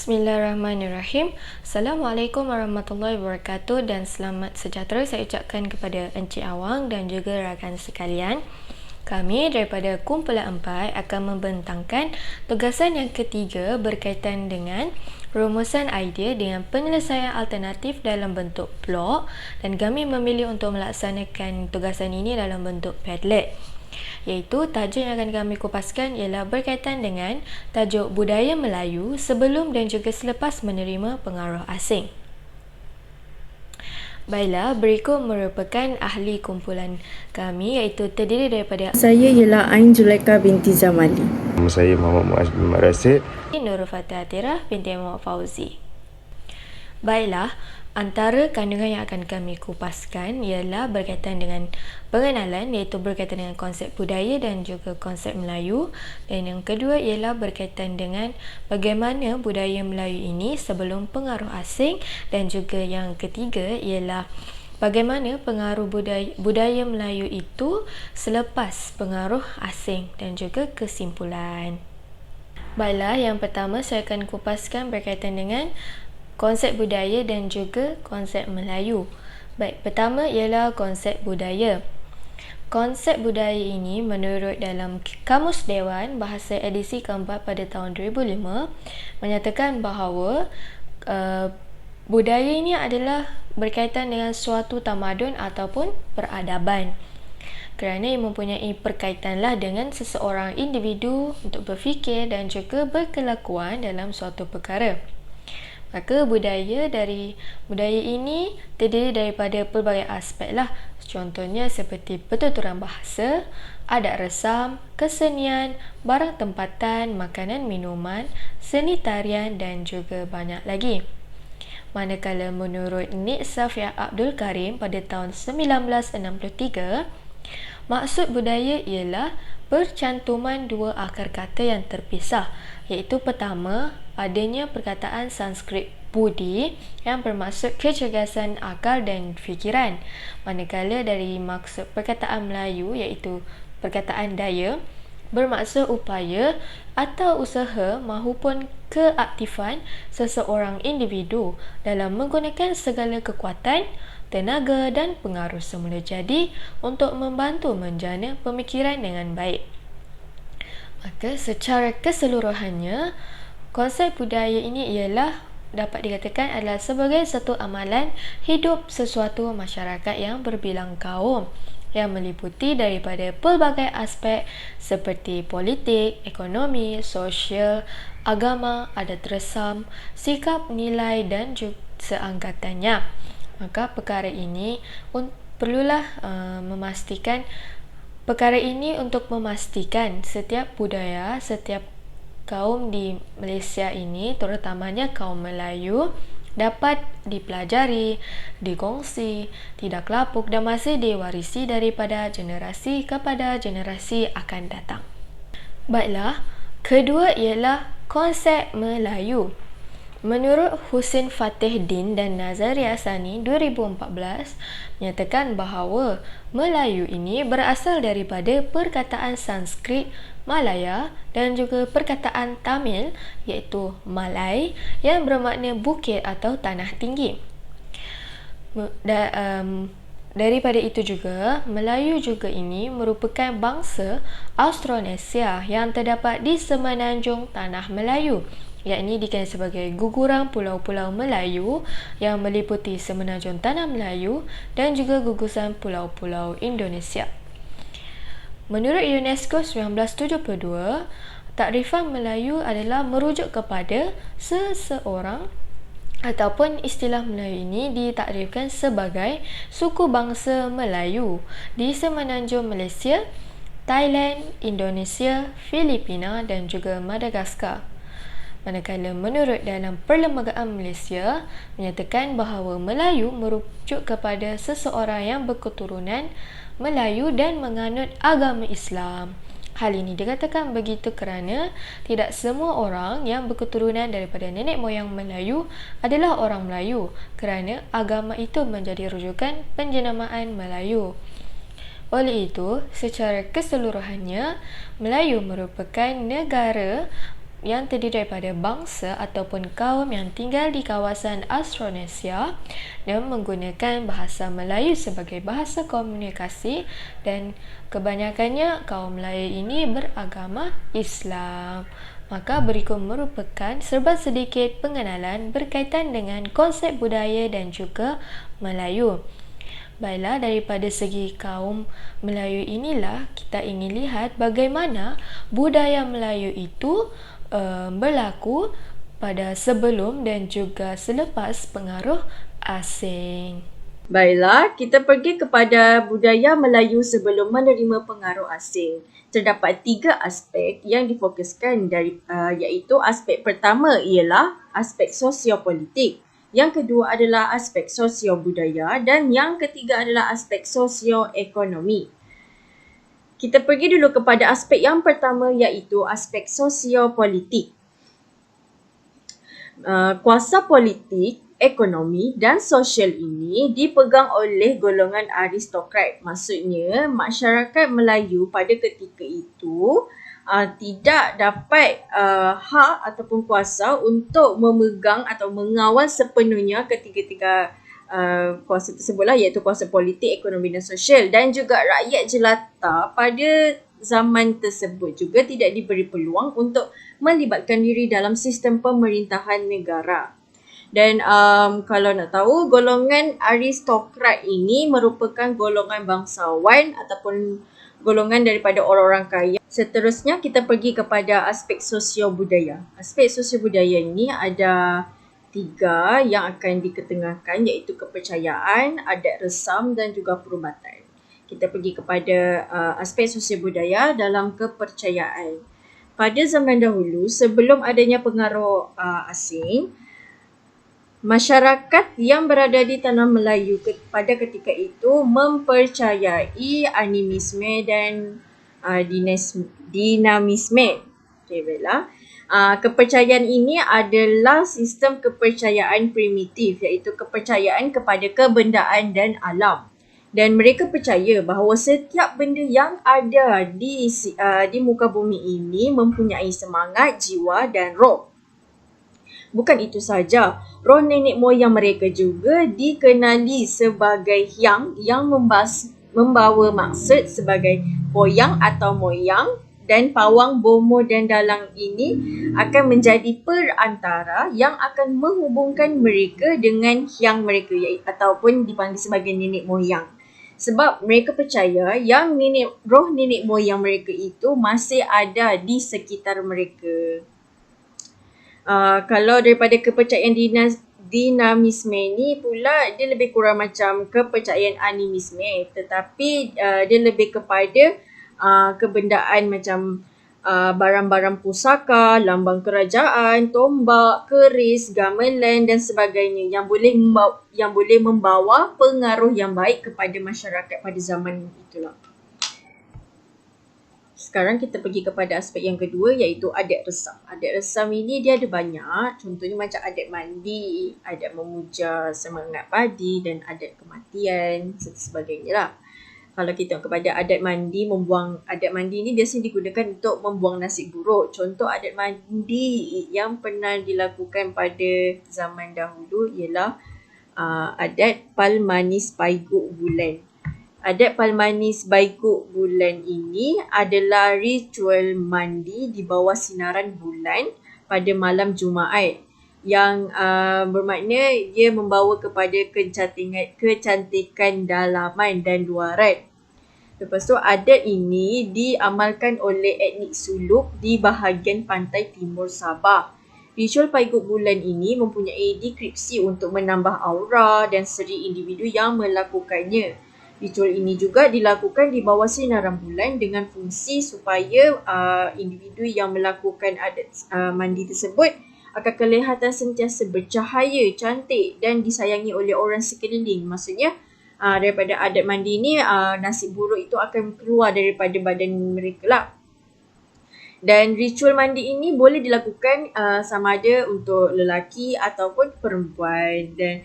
Bismillahirrahmanirrahim. Assalamualaikum warahmatullahi wabarakatuh dan selamat sejahtera saya ucapkan kepada Encik Awang dan juga rakan sekalian. Kami daripada kumpulan 4 akan membentangkan tugasan yang ketiga berkaitan dengan rumusan idea dengan penyelesaian alternatif dalam bentuk blok, dan kami memilih untuk melaksanakan tugasan ini dalam bentuk Padlet. Iaitu tajuk yang akan kami kupaskan ialah berkaitan dengan tajuk budaya Melayu sebelum dan juga selepas menerima pengaruh asing. Baiklah, berikut merupakan ahli kumpulan kami iaitu terdiri daripada Saya ialah Ain Zulaikha binti Zamali. Nama saya Muhammad Muaz bin Mat Rasid. Nurul Fatah Atirah binti Muhammad Fauzi. Baiklah, antara kandungan yang akan kami kupaskan ialah berkaitan dengan pengenalan, iaitu berkaitan dengan konsep budaya dan juga konsep Melayu, dan yang kedua ialah berkaitan dengan bagaimana budaya Melayu ini sebelum pengaruh asing, dan juga yang ketiga ialah bagaimana pengaruh budaya Melayu itu selepas pengaruh asing dan juga kesimpulan. Baiklah, yang pertama saya akan kupaskan berkaitan dengan konsep budaya dan juga konsep Melayu. Baik, pertama ialah konsep budaya. Konsep budaya ini menurut dalam Kamus Dewan Bahasa edisi keempat pada tahun 2005 menyatakan bahawa budaya ini adalah berkaitan dengan suatu tamadun ataupun peradaban, kerana ia mempunyai perkaitanlah dengan seseorang individu untuk berfikir dan juga berkelakuan dalam suatu perkara. Maka budaya ini terdiri daripada pelbagai aspek lah. Contohnya seperti pertuturan bahasa, adat resam, kesenian, barang tempatan, makanan minuman, seni tarian dan juga banyak lagi. Manakala menurut Nik Safia Abdul Karim pada tahun 1963, maksud budaya ialah percantuman dua akar kata yang terpisah, iaitu pertama, adanya perkataan Sanskrit budi yang bermaksud kecergasan akal dan fikiran, manakala dari maksud perkataan Melayu iaitu perkataan daya bermaksud upaya atau usaha mahupun keaktifan seseorang individu dalam menggunakan segala kekuatan, tenaga dan pengaruh semula jadi untuk membantu menjana pemikiran dengan baik. Maka secara keseluruhannya, konsep budaya ini ialah dapat dikatakan adalah sebagai satu amalan hidup sesuatu masyarakat yang berbilang kaum, yang meliputi daripada pelbagai aspek seperti politik, ekonomi, sosial, agama, adat resam, sikap, nilai dan juga seangkatannya. Maka perkara ini perlulah memastikan perkara ini untuk memastikan setiap budaya, setiap kaum di Malaysia ini, terutamanya kaum Melayu, dapat dipelajari, dikongsi, tidak lapuk dan masih diwarisi daripada generasi kepada generasi akan datang. Baiklah, kedua ialah konsep Melayu. Menurut Husin Fatih Din dan Nazaria Sani 2014 menyatakan bahawa Melayu ini berasal daripada perkataan Sanskrit Malaya dan juga perkataan Tamil iaitu Malai yang bermakna bukit atau tanah tinggi. Daripada itu juga, Melayu juga ini merupakan bangsa Austronesia yang terdapat di semenanjung Tanah Melayu, yakni dikenal sebagai guguran pulau-pulau Melayu yang meliputi semenanjung Tanah Melayu dan juga gugusan pulau-pulau Indonesia. Menurut UNESCO 1972, takrifan Melayu adalah merujuk kepada seseorang ataupun istilah Melayu ini ditakrifkan sebagai suku bangsa Melayu di semenanjung Malaysia, Thailand, Indonesia, Filipina dan juga Madagaskar. Manakala menurut dalam Perlembagaan Malaysia menyatakan bahawa Melayu merujuk kepada seseorang yang berketurunan Melayu dan menganut agama Islam. Hal ini dikatakan begitu kerana tidak semua orang yang berketurunan daripada nenek moyang Melayu adalah orang Melayu, kerana agama itu menjadi rujukan penjenamaan Melayu. Oleh itu, secara keseluruhannya, Melayu merupakan negara yang terdiri daripada bangsa ataupun kaum yang tinggal di kawasan Austronesia dan menggunakan bahasa Melayu sebagai bahasa komunikasi, dan kebanyakannya kaum Melayu ini beragama Islam. Maka berikut merupakan serba sedikit pengenalan berkaitan dengan konsep budaya dan juga Melayu. Baiklah, daripada segi kaum Melayu inilah kita ingin lihat bagaimana budaya Melayu itu berlaku pada sebelum dan juga selepas pengaruh asing. Baiklah, kita pergi kepada budaya Melayu sebelum menerima pengaruh asing. Terdapat 3 aspek yang difokuskan iaitu aspek pertama ialah aspek sosiopolitik. Yang kedua adalah aspek sosio-budaya dan yang ketiga adalah aspek sosioekonomi. Kita pergi dulu kepada aspek yang pertama iaitu aspek sosiopolitik. Kuasa politik, ekonomi dan sosial ini dipegang oleh golongan aristokrat. Maksudnya masyarakat Melayu pada ketika itu tidak dapat hak ataupun kuasa untuk memegang atau mengawal sepenuhnya ketiga-tiga kuasa tersebutlah, iaitu kuasa politik, ekonomi dan sosial. Dan juga rakyat jelata pada zaman tersebut juga tidak diberi peluang untuk melibatkan diri dalam sistem pemerintahan negara. Dan kalau nak tahu, golongan aristokrat ini merupakan golongan bangsawan ataupun golongan daripada orang-orang kaya. Seterusnya kita pergi kepada aspek sosio-budaya. Aspek sosio-budaya ini ada 3 yang akan diketengahkan, iaitu kepercayaan, adat resam dan juga perubatan. Kita pergi kepada aspek sosio-budaya dalam kepercayaan. Pada zaman dahulu, sebelum adanya pengaruh asing, masyarakat yang berada di tanah Melayu pada ketika itu mempercayai animisme dan dinamisme. Okay, baiklah. Kepercayaan ini adalah sistem kepercayaan primitif, iaitu kepercayaan kepada kebendaan dan alam. Dan mereka percaya bahawa setiap benda yang ada di muka bumi ini mempunyai semangat, jiwa dan roh. Bukan itu saja, roh nenek moyang mereka juga dikenali sebagai hyang yang membawa maksud sebagai poyang atau moyang, dan pawang, bomo dan dalang ini akan menjadi perantara yang akan menghubungkan mereka dengan hyang mereka, ataupun dipanggil sebagai nenek moyang. Sebab mereka percaya yang roh nenek moyang mereka itu masih ada di sekitar mereka. Kalau daripada kepercayaan dinamisme ni pula, dia lebih kurang macam kepercayaan animisme, tetapi dia lebih kepada kebendaan macam barang-barang pusaka, lambang kerajaan, tombak, keris, gamelan dan sebagainya yang boleh membawa pengaruh yang baik kepada masyarakat pada zaman itulah. Sekarang kita pergi kepada aspek yang kedua, iaitu adat resam. Adat resam ini dia ada banyak. Contohnya macam adat mandi, adat memuja semangat padi dan adat kematian serta sebagainya lah. Kalau kita kepada adat mandi ini biasanya digunakan untuk membuang nasib buruk. Contoh adat mandi yang pernah dilakukan pada zaman dahulu ialah adat Palmanis Baiguk Bulan. Adat Palmanis Baiguk Bulan ini adalah ritual mandi di bawah sinaran bulan pada malam Jumaat, yang bermakna dia membawa kepada kecantikan dalaman dan luaran. Lepas tu adat ini diamalkan oleh etnik Suluk di bahagian pantai timur Sabah. Ritual Baiguk Bulan ini mempunyai deskripsi untuk menambah aura dan seri individu yang melakukannya. Ritual ini juga dilakukan di bawah sinaran bulan dengan fungsi supaya individu yang melakukan adat mandi tersebut akan kelihatan sentiasa bercahaya, cantik dan disayangi oleh orang sekeliling. Maksudnya daripada adat mandi ni nasib buruk itu akan keluar daripada badan mereka lah. Dan ritual mandi ini boleh dilakukan sama ada untuk lelaki ataupun perempuan. Dan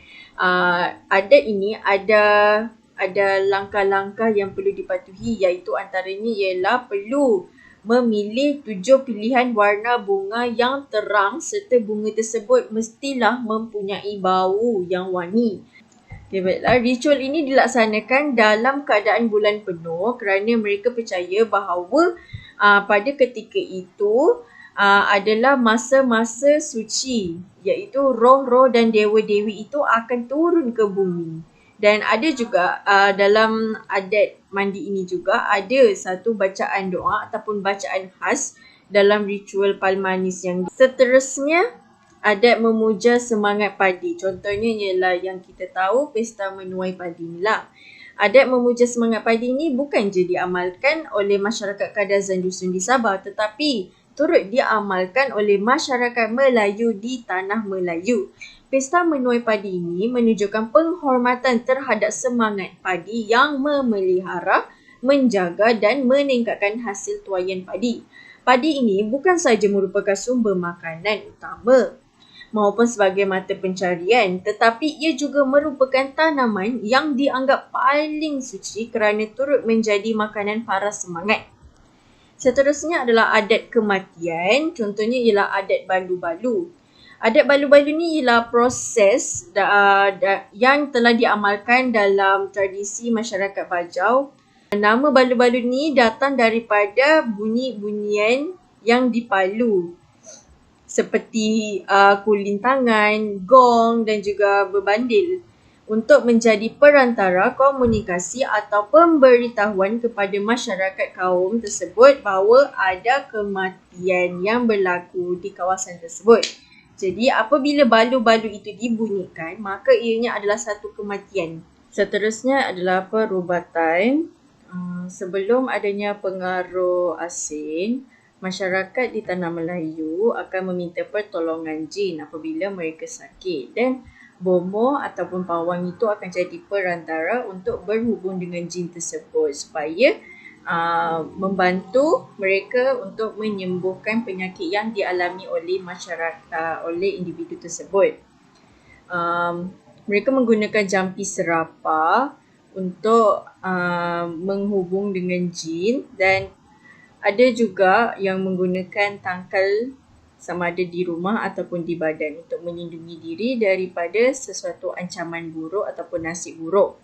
adat ini ada langkah-langkah yang perlu dipatuhi, iaitu antaranya ialah perlu memilih 7 pilihan warna bunga yang terang serta bunga tersebut mestilah mempunyai bau yang wangi. Okay, baiklah. Ritual ini dilaksanakan dalam keadaan bulan penuh kerana mereka percaya bahawa pada ketika itu adalah masa-masa suci, iaitu roh-roh dan dewa-dewi itu akan turun ke bumi. Dan ada juga dalam adat mandi ini juga ada satu bacaan doa ataupun bacaan khas dalam ritual Palmanis yang seterusnya. Adat memuja semangat padi. Contohnya ialah yang kita tahu pesta menuai padi ni lah. Adat memuja semangat padi ni bukan je diamalkan oleh masyarakat Kadazan Dusun di Sabah, tetapi turut diamalkan oleh masyarakat Melayu di Tanah Melayu. Pesta menuai padi ini menunjukkan penghormatan terhadap semangat padi yang memelihara, menjaga dan meningkatkan hasil tuaian padi. Padi ini bukan sahaja merupakan sumber makanan utama maupun sebagai mata pencarian, tetapi ia juga merupakan tanaman yang dianggap paling suci kerana turut menjadi makanan para semangat. Seterusnya adalah adat kematian, contohnya ialah adat balu-balu. Adat balu-balu ni ialah proses yang telah diamalkan dalam tradisi masyarakat Bajau. Nama balu-balu ni datang daripada bunyi-bunyian yang dipalu, seperti kulintangan, gong dan juga berbandil untuk menjadi perantara komunikasi atau pemberitahuan kepada masyarakat kaum tersebut bahawa ada kematian yang berlaku di kawasan tersebut. Jadi apabila balu-balu itu dibunyikan, maka ianya adalah satu kematian. Seterusnya adalah perubatan. Sebelum adanya pengaruh asing, masyarakat di Tanah Melayu akan meminta pertolongan jin apabila mereka sakit, dan bomoh ataupun pawang itu akan jadi perantara untuk berhubung dengan jin tersebut supaya membantu mereka untuk menyembuhkan penyakit yang dialami oleh masyarakat, oleh individu tersebut. Mereka menggunakan jampi serapa untuk menghubung dengan jin, dan ada juga yang menggunakan tangkal sama ada di rumah ataupun di badan untuk melindungi diri daripada sesuatu ancaman buruk ataupun nasib buruk.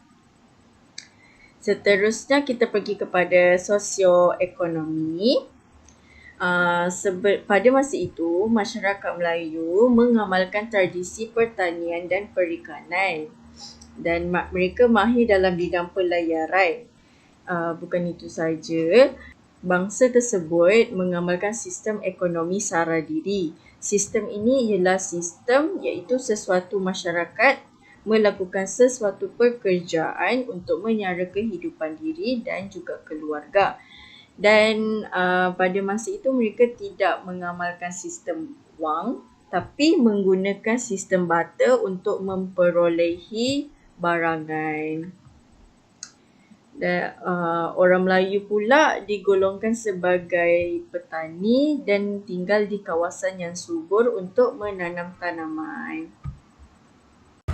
Seterusnya kita pergi kepada sosioekonomi. Pada masa itu, masyarakat Melayu mengamalkan tradisi pertanian dan perikanan, dan mereka mahir dalam bidang pelayaran. Bukan itu saja, bangsa tersebut mengamalkan sistem ekonomi sara diri. Sistem ini ialah sistem iaitu sesuatu masyarakat melakukan sesuatu pekerjaan untuk menyara kehidupan diri dan juga keluarga. Dan pada masa itu mereka tidak mengamalkan sistem wang, tapi menggunakan sistem barter untuk memperolehi barangan. Dan orang Melayu pula digolongkan sebagai petani dan tinggal di kawasan yang subur untuk menanam tanaman.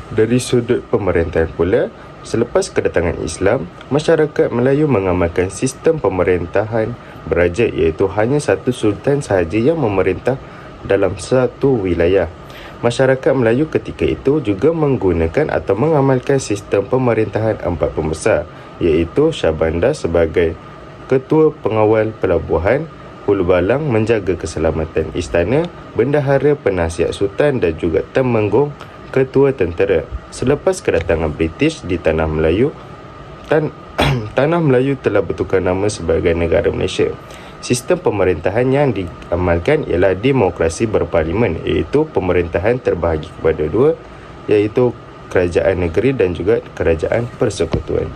Dari sudut pemerintahan pula, selepas kedatangan Islam, masyarakat Melayu mengamalkan sistem pemerintahan beraja, iaitu hanya satu sultan sahaja yang memerintah dalam satu wilayah. Masyarakat Melayu ketika itu juga menggunakan atau mengamalkan sistem pemerintahan empat pembesar, iaitu Shah Bandar sebagai ketua pengawal pelabuhan, Hulu Balang menjaga keselamatan istana, Bendahara penasihat sultan dan juga Temenggung ketua tentera. Selepas kedatangan British di Tanah Melayu, Tanah Melayu telah bertukar nama sebagai negara Malaysia. Sistem pemerintahan yang diamalkan ialah demokrasi berparlimen, iaitu pemerintahan terbahagi kepada dua, iaitu kerajaan negeri dan juga kerajaan persekutuan.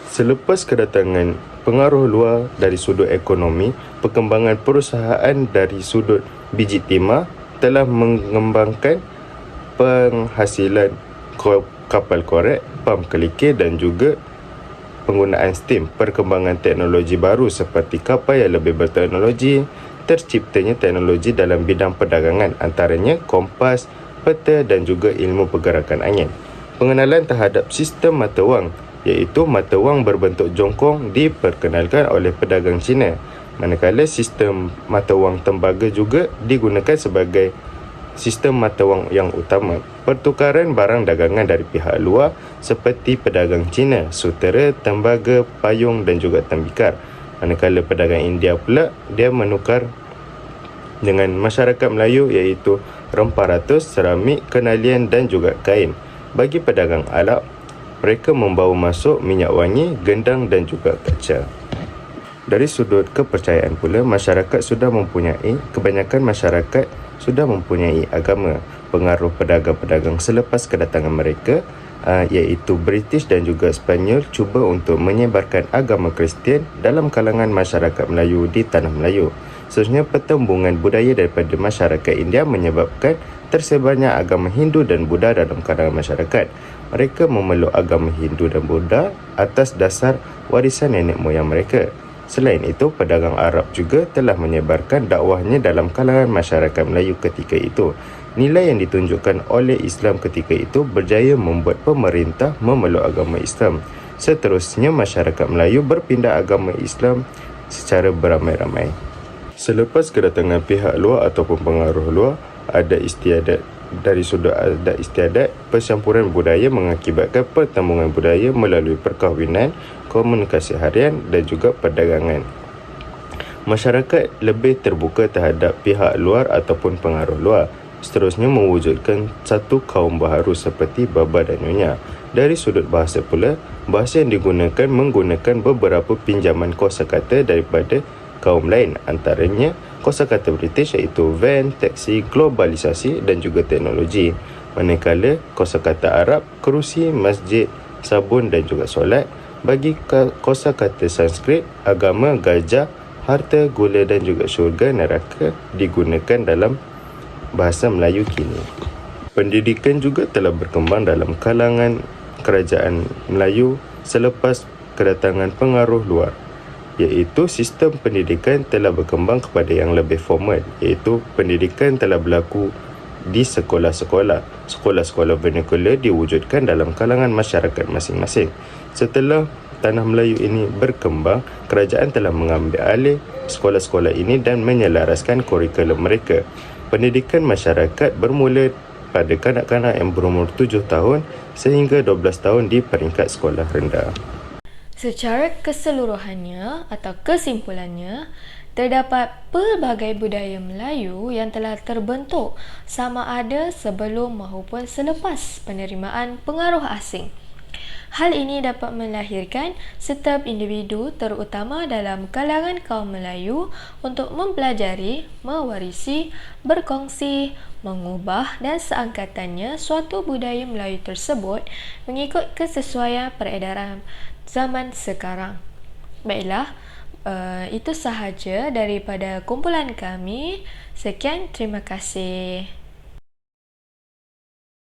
Selepas kedatangan pengaruh luar dari sudut ekonomi, perkembangan perusahaan dari sudut biji timah telah mengembangkan penghasilan kapal korek, pam kelikir dan juga penggunaan steam. Perkembangan teknologi baru seperti kapal yang lebih berteknologi, terciptanya teknologi dalam bidang perdagangan, antaranya kompas, peta dan juga ilmu pergerakan angin. Pengenalan terhadap sistem mata wang, iaitu mata wang berbentuk jongkong, diperkenalkan oleh pedagang Cina. Manakala sistem mata wang tembaga juga digunakan sebagai sistem mata wang yang utama. Pertukaran barang dagangan dari pihak luar seperti pedagang Cina, sutera, tembaga, payung dan juga tembikar. Manakala pedagang India pula, dia menukar dengan masyarakat Melayu iaitu rempah ratus, seramik, kenalian dan juga kain. Bagi pedagang Arab, mereka membawa masuk minyak wangi, gendang dan juga kaca. Dari sudut kepercayaan pula, kebanyakan masyarakat sudah mempunyai agama. Pengaruh pedagang-pedagang selepas kedatangan mereka iaitu British dan juga Sepanyol cuba untuk menyebarkan agama Kristian dalam kalangan masyarakat Melayu di Tanah Melayu. Seterusnya, pertembungan budaya daripada masyarakat India menyebabkan tersebarnya agama Hindu dan Buddha dalam kalangan masyarakat. Mereka memeluk agama Hindu dan Buddha atas dasar warisan nenek moyang mereka. Selain itu, pedagang Arab juga telah menyebarkan dakwahnya dalam kalangan masyarakat Melayu ketika itu. Nilai yang ditunjukkan oleh Islam ketika itu berjaya membuat pemerintah memeluk agama Islam. Seterusnya, masyarakat Melayu berpindah agama Islam secara beramai-ramai. Selepas kedatangan pihak luar ataupun pengaruh luar, ada istiadat. Dari sudut adat istiadat, percampuran budaya mengakibatkan pertembungan budaya melalui perkahwinan, komunikasi harian dan juga perdagangan. Masyarakat lebih terbuka terhadap pihak luar ataupun pengaruh luar. Seterusnya, mewujudkan satu kaum baharu seperti baba dan nyonya. Dari sudut bahasa pula, bahasa yang digunakan menggunakan beberapa pinjaman kosakata daripada kaum lain, antaranya kosakata British iaitu van, taksi, globalisasi dan juga teknologi. Manakala kosakata Arab, kerusi, masjid, sabun dan juga solat. Bagi kosakata Sanskrit, agama, gajah, harta, gula dan juga syurga, neraka digunakan dalam bahasa Melayu kini. Pendidikan juga telah berkembang dalam kalangan kerajaan Melayu selepas kedatangan pengaruh luar, iaitu sistem pendidikan telah berkembang kepada yang lebih formal, iaitu pendidikan telah berlaku di sekolah-sekolah. Sekolah-sekolah vernacular diwujudkan dalam kalangan masyarakat masing-masing. Setelah Tanah Melayu ini berkembang, kerajaan telah mengambil alih sekolah-sekolah ini dan menyelaraskan kurikulum mereka. Pendidikan masyarakat bermula pada kanak-kanak yang berumur 7 tahun sehingga 12 tahun di peringkat sekolah rendah. Secara keseluruhannya atau kesimpulannya, terdapat pelbagai budaya Melayu yang telah terbentuk sama ada sebelum maupun selepas penerimaan pengaruh asing. Hal ini dapat melahirkan setiap individu terutama dalam kalangan kaum Melayu untuk mempelajari, mewarisi, berkongsi, mengubah dan seangkatannya suatu budaya Melayu tersebut mengikut kesesuaian peredaran zaman sekarang. Baiklah, itu sahaja daripada kumpulan kami. Sekian, terima kasih.